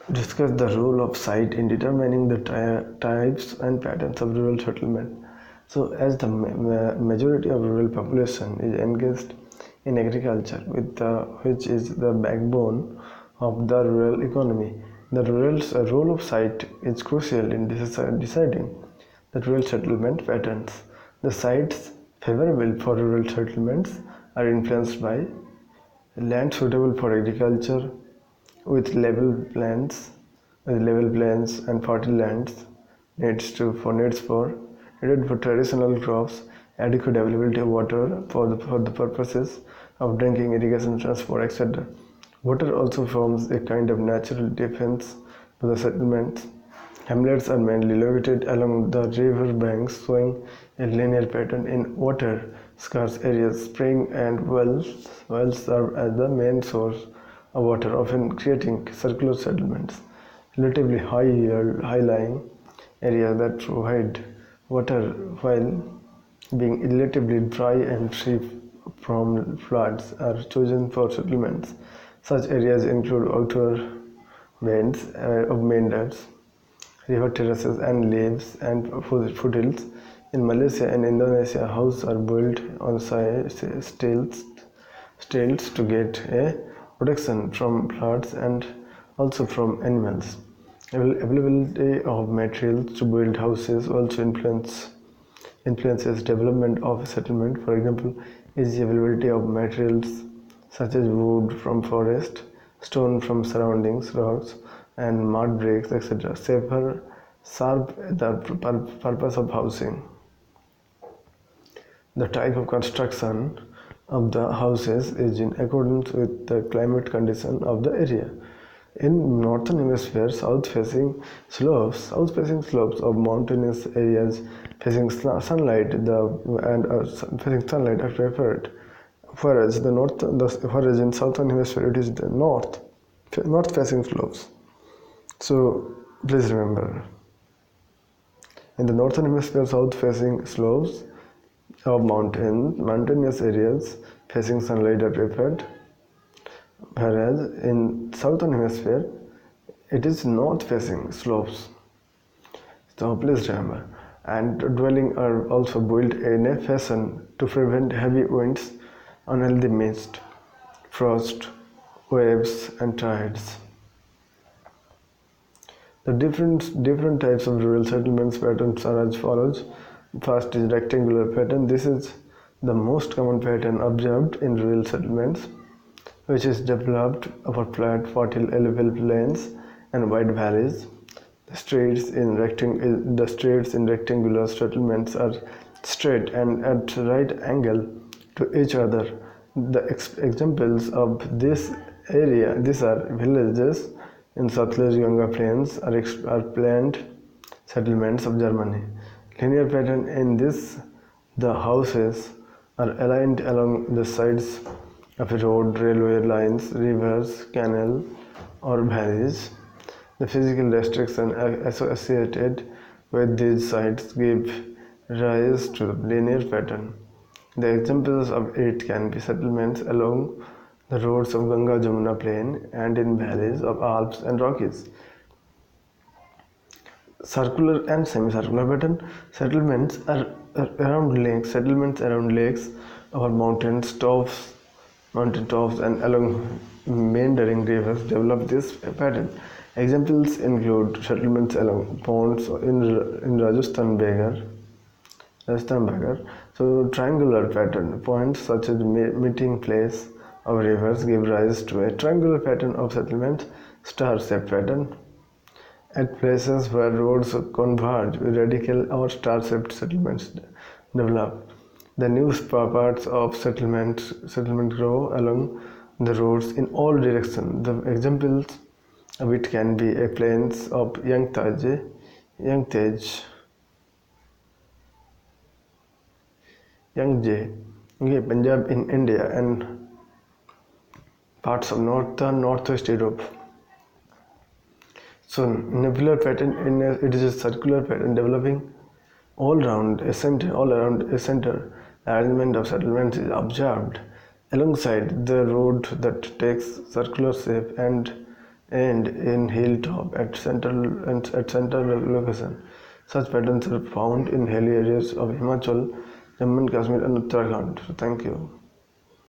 Discuss the role of site in determining the types and patterns of rural settlement. So, as the majority of rural population is engaged in agriculture, which is the backbone of the rural economy, the role of site is crucial in deciding the rural settlement patterns. The sites favorable for rural settlements are influenced by land suitable for agriculture, with level plains and fertile lands needed for traditional crops, adequate availability of water for the purposes of drinking, irrigation, transport, etc. Water also forms a kind of natural defense to the settlements. Hamlets are mainly located along the river banks, showing a linear pattern in water-scarce areas. Springs and wells serve as the main source of water, often creating circular settlements. Relatively high-lying areas that provide water while being relatively dry and free from floods are chosen for settlements. Such areas include outer bands of meanders, river terraces and leaves and foothills. In Malaysia and Indonesia, houses are built on stilts to get a protection from floods and also from animals. Availability of materials to build houses also influences development of a settlement. For example, easy availability of materials such as wood from forest, stone from surroundings, rocks, and mud bricks, etc. serve the purpose of housing. The type of construction of the houses is in accordance with the climate condition of the area. In northern hemisphere, south-facing slopes of mountainous areas facing sunlight are preferred, whereas in southern hemisphere it is the north-facing slopes. So please remember, in the northern hemisphere, south-facing slopes of mountainous areas facing sunlight are preferred, whereas in southern hemisphere it is north-facing slopes. So please remember. And dwellings are also built in a fashion to prevent heavy winds, unhealthy mist, frost, waves, and tides. The different types of rural settlements patterns are as follows. First is rectangular pattern. This is the most common pattern observed in rural settlements, which is developed over flat, fertile, level plains and wide valleys. The streets in rectangular settlements are straight and at right angle to each other. The examples of these are villages in Satluj Ganga plains are planned settlements of Germany. Linear pattern in this, the houses are aligned along the sides of a road, railway lines, rivers, canal, or valleys. The physical restrictions associated with these sites give rise to the linear pattern. The examples of it can be settlements along the roads of Ganga-Jamuna plain and in valleys of Alps and Rockies. Circular and semicircular pattern settlements around lakes over mountain tops and along meandering rivers develop this pattern. Examples include settlements along ponds in Rajasthan Bagar. So triangular pattern points such as meeting place of rivers give rise to a triangular pattern of settlement. Star-shaped pattern at places where roads converge, radical or star-shaped settlements develop. The new parts of settlement grow along the roads in all directions. The examples of it can be a plains of Yangtze, Punjab in India, and parts of northwest Europe. So nebular pattern it is a circular pattern developing all around a center. Arrangement of settlements is observed alongside the road that takes circular shape and and in hilltop at central location. Such patterns are found in hilly areas of Himachal, Jammu and Kashmir, and Uttarakhand. So thank you.